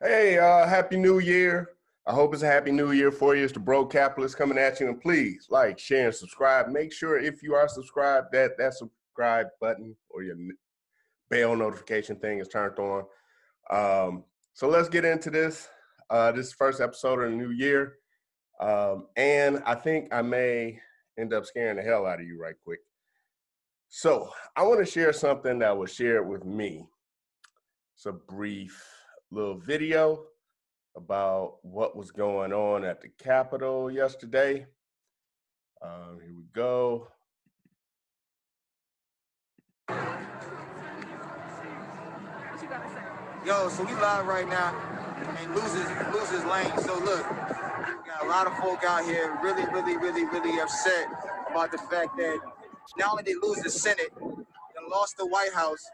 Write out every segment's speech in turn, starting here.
Hey, Happy New Year. I hope it's a Happy New Year for you. It's the Broke Capitalist coming at you. And please like, share, and subscribe. Make sure if you are subscribed that subscribe button or your bell notification thing is turned on. So let's get into this. This is the first episode of the new year. And I think I may end up scaring the hell out of you right quick. So I want to share something that was shared with me. It's a brief little video about what was going on at the Capitol yesterday. Here we go. Yo, so we live right now and loses lane. So look, we got a lot of folk out here really upset about the fact that not only they lose the Senate and lost the White House,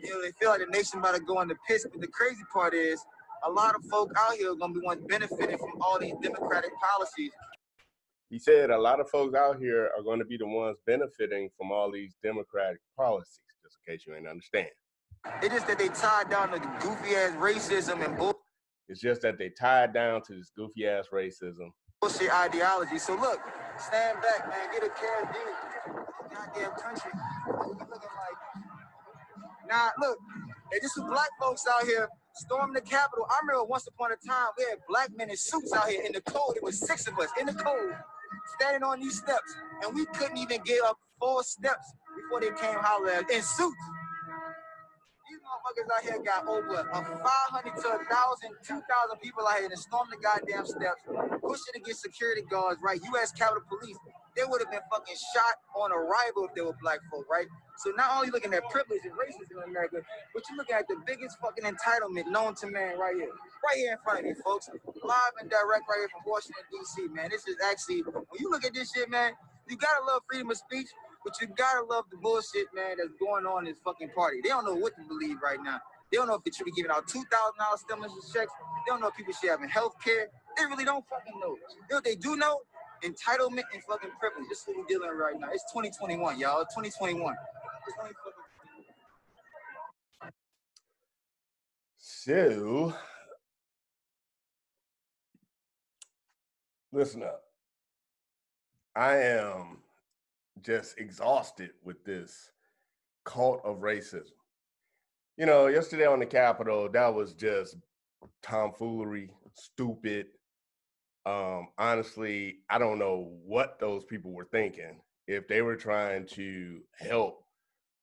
they feel like the nation about to go on the piss. But the crazy part is a lot of folk out here are gonna be ones benefiting from all these democratic policies. He said a lot of folks out here are going to be the ones benefiting from all these democratic policies, just in case you ain't understand. It's just that they tied down to goofy ass racism and bullshit. It's just that they tied down to this goofy ass racism. Bullshit ideology. So look, stand back, man. Get a care goddamn country. We looking like, nah, look, there's just some black folks out here storming the Capitol. I remember once upon a time we had black men in suits out here in the cold. It was 6 of us in the cold, standing on these steps, and we couldn't even get up 4 steps before they came holler at us in suits. These motherfuckers out here got over 500 to 1,000, 2,000 people out here that stormed the goddamn steps, pushing against security guards, right? U.S. Capitol Police. They would have been fucking shot on arrival if they were black folk, right? So not only looking at privilege and racism in America, but you're looking at the biggest fucking entitlement known to man right here in front of you, folks. Live and direct right here from Washington, D.C., man. This is actually, when you look at this shit, man, you gotta love freedom of speech, but you gotta love the bullshit, man, that's going on in this fucking party. They don't know what to believe right now. They don't know if they should be giving out $2,000 stimulus checks. They don't know if people should have health care. They really don't fucking know. You know what they do know? Entitlement and fucking privilege. This is what we're dealing with right now. It's 2021, y'all. 2021. So, listen up. I am just exhausted with this cult of racism. You know, yesterday on the Capitol, that was just tomfoolery, stupid. Honestly, I don't know what those people were thinking. If they were trying to help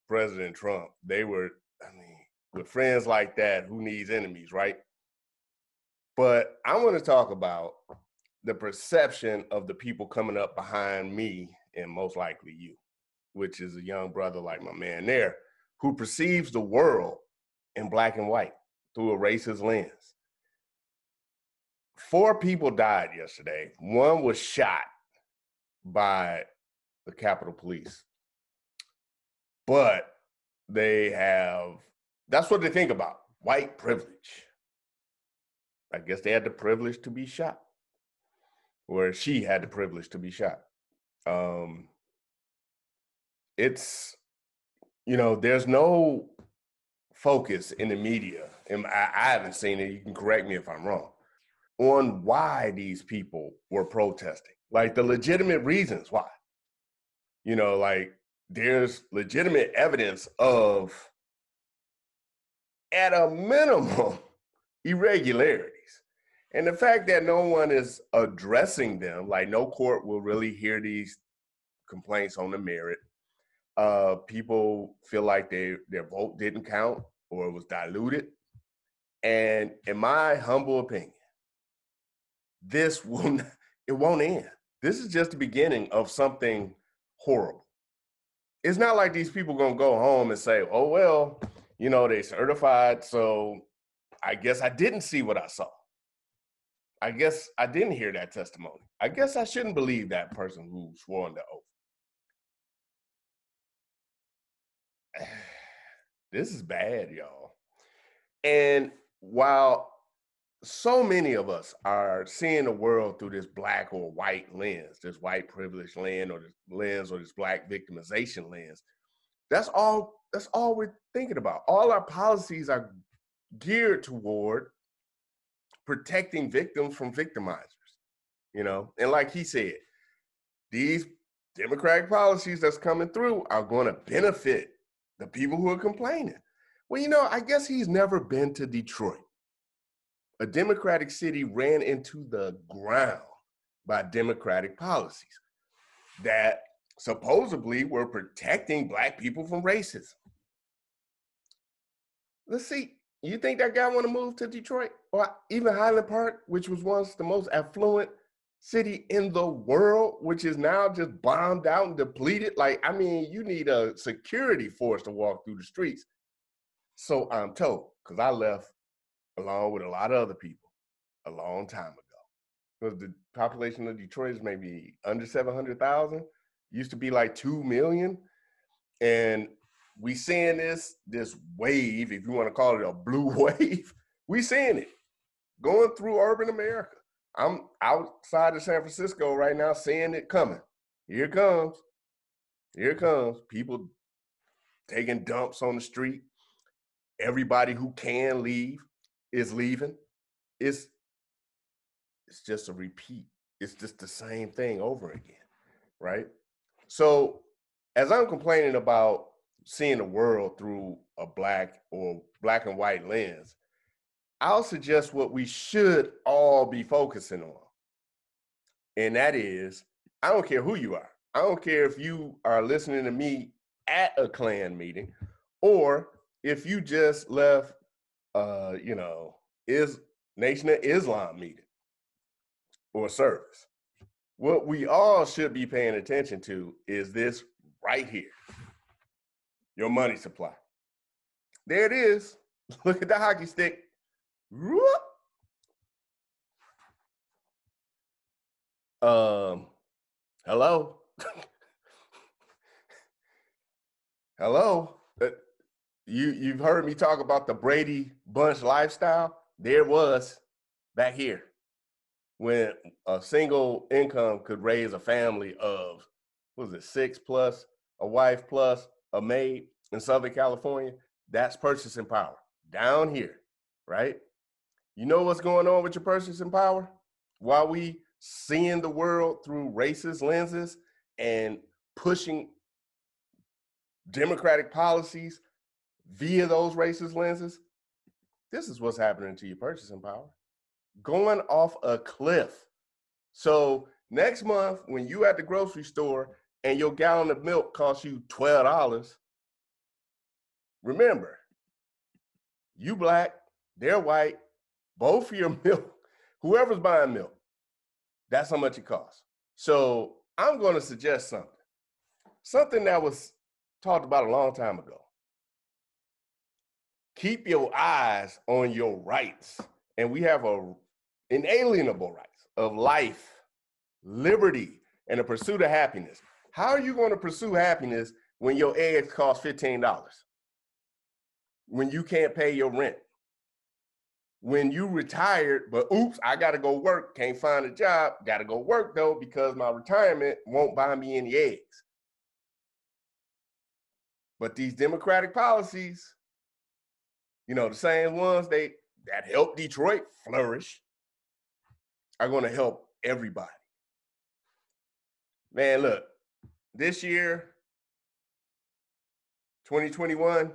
President Trump, with friends like that, who needs enemies, right? But I want to talk about the perception of the people coming up behind me and most likely you, which is a young brother like my man there, who perceives the world in black and white through a racist lens. 4 people died yesterday. 1 was shot by the Capitol Police. But that's what they think about, white privilege. I guess they had the privilege to be shot, or she had the privilege to be shot. It's, there's no focus in the media, and I haven't seen it, you can correct me if I'm wrong, on why these people were protesting, like the legitimate reasons why. There's legitimate evidence of, at a minimum, irregularities. And the fact that no one is addressing them, like no court will really hear these complaints on the merit. People feel like their vote didn't count or it was diluted. And in my humble opinion, it won't end. This is just the beginning of something horrible. It's not like these people gonna go home and say, oh, well, they certified, so I guess I didn't see what I saw. I guess I didn't hear that testimony. I guess I shouldn't believe that person who swore under oath. This is bad, y'all. And while so many of us are seeing the world through this black or white lens, this white privilege lens or this black victimization lens, that's all we're thinking about. All our policies are geared toward protecting victims from victimizers, you know? And like he said, these democratic policies that's coming through are going to benefit the people who are complaining. Well, you know, I guess he's never been to Detroit, a democratic city ran into the ground by democratic policies that supposedly were protecting Black people from racism. Let's see, you think that guy want to move to Detroit or even Highland Park, which was once the most affluent city in the world, which is now just bombed out and depleted? Like, I mean, you need a security force to walk through the streets. So I'm told, because I left along with a lot of other people a long time ago. Because the population of Detroit is maybe under 700,000. Used to be like 2 million. And we seeing this wave, if you want to call it a blue wave, we seeing it going through urban America. I'm outside of San Francisco right now seeing it coming. Here it comes. Here it comes. People taking dumps on the street. Everybody who can leave is leaving. It's just a repeat. It's just the same thing over again, right? So as I'm complaining about seeing the world through a black and white lens, I'll suggest what we should all be focusing on. And that is, I don't care who you are. I don't care if you are listening to me at a Klan meeting or if you just left, Nation of Islam meeting or service. What we all should be paying attention to is this right here, your money supply. There it is. Look at the hockey stick. Whoop. Hello? Hello? You've heard me talk about the Brady Bunch lifestyle? There it was back here when a single income could raise a family of, 6 plus, a wife plus, a maid in Southern California. That's purchasing power down here, right? You know what's going on with your purchasing power? While we seeing the world through racist lenses and pushing democratic policies via those racist lenses, this is what's happening to your purchasing power. Going off a cliff. So next month, when you at the grocery store and your gallon of milk costs you $12, remember, you Black, they're white, both of your milk, whoever's buying milk, that's how much it costs. So I'm going to suggest something that was talked about a long time ago. Keep your eyes on your rights. And we have inalienable rights of life, liberty, and the pursuit of happiness. How are you going to pursue happiness when your eggs cost $15? When you can't pay your rent? When you retired, but oops, I got to go work, can't find a job, got to go work though because my retirement won't buy me any eggs. But these democratic policies, the same ones that help Detroit flourish, are going to help everybody. Man, look, this year, 2021,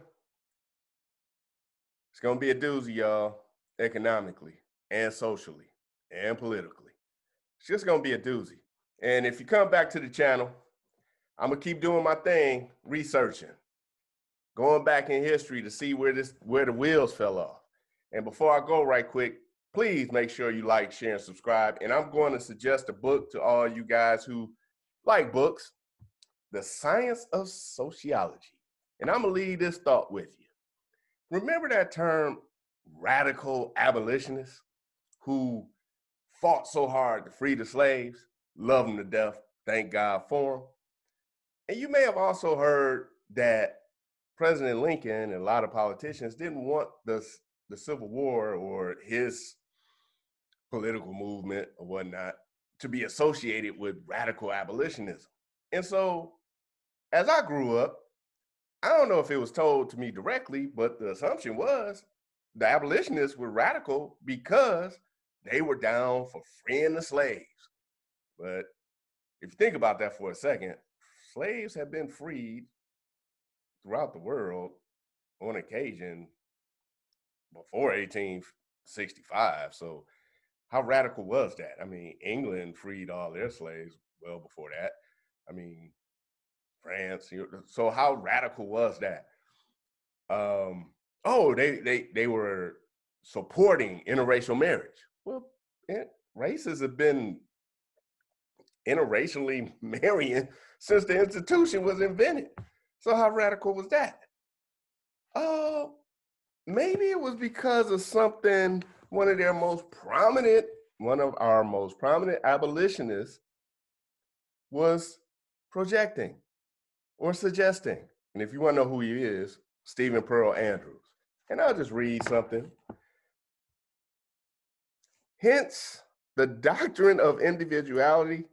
it's going to be a doozy, y'all, economically and socially and politically. It's just going to be a doozy. And if you come back to the channel, I'm going to keep doing my thing, researching, going back in history to see where the wheels fell off. And before I go right quick, please make sure you like, share, and subscribe. And I'm going to suggest a book to all you guys who like books, The Science of Sociology. And I'm going to leave this thought with you. Remember that term, radical abolitionists, who fought so hard to free the slaves, love them to death, thank God for them. And you may have also heard that President Lincoln and a lot of politicians didn't want the Civil War or his political movement or whatnot to be associated with radical abolitionism. And so as I grew up, I don't know if it was told to me directly, but the assumption was the abolitionists were radical because they were down for freeing the slaves. But if you think about that for a second, slaves have been freed throughout the world on occasion before 1865. So how radical was that? I mean, England freed all their slaves well before that. I mean, France. So how radical was that? They were supporting interracial marriage. Well, races have been interracially marrying since the institution was invented. So how radical was that? Maybe it was because of something one of our most prominent abolitionists was projecting or suggesting. And if you want to know who he is, Stephen Pearl Andrews. And I'll just read something. Hence, the doctrine of individuality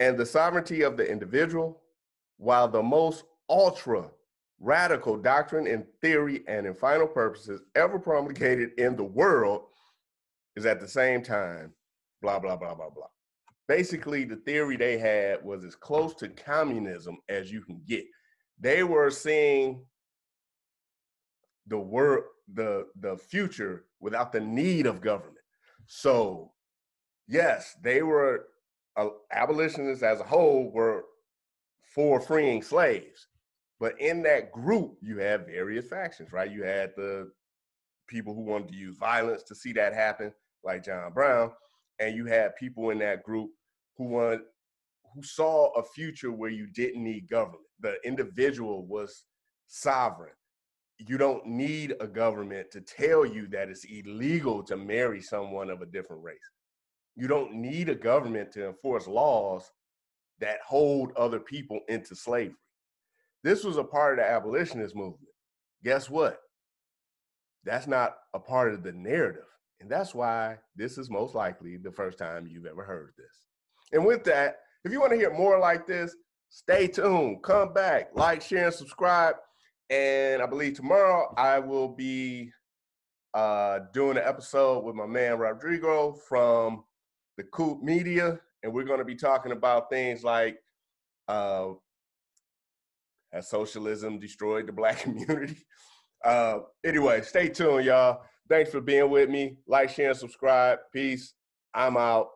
and the sovereignty of the individual, while the most ultra radical doctrine in theory and in final purposes ever promulgated in the world, is at the same time, blah, blah, blah, blah, blah. Basically, the theory they had was as close to communism as you can get. They were seeing the future without the need of government. So, yes, they were abolitionists as a whole were for freeing slaves. But in that group, you have various factions, right? You had the people who wanted to use violence to see that happen, like John Brown, and you had people in that group who saw a future where you didn't need government. The individual was sovereign. You don't need a government to tell you that it's illegal to marry someone of a different race. You don't need a government to enforce laws that hold other people into slavery. This was a part of the abolitionist movement. Guess what? That's not a part of the narrative. And that's why this is most likely the first time you've ever heard this. And with that, if you want to hear more like this, stay tuned, come back, like, share, and subscribe. And I believe tomorrow I will be doing an episode with my man Rodrigo from the Coop Media. And we're going to be talking about things like has socialism destroyed the Black community? Anyway, stay tuned, y'all. Thanks for being with me. Like, share, and subscribe. Peace. I'm out.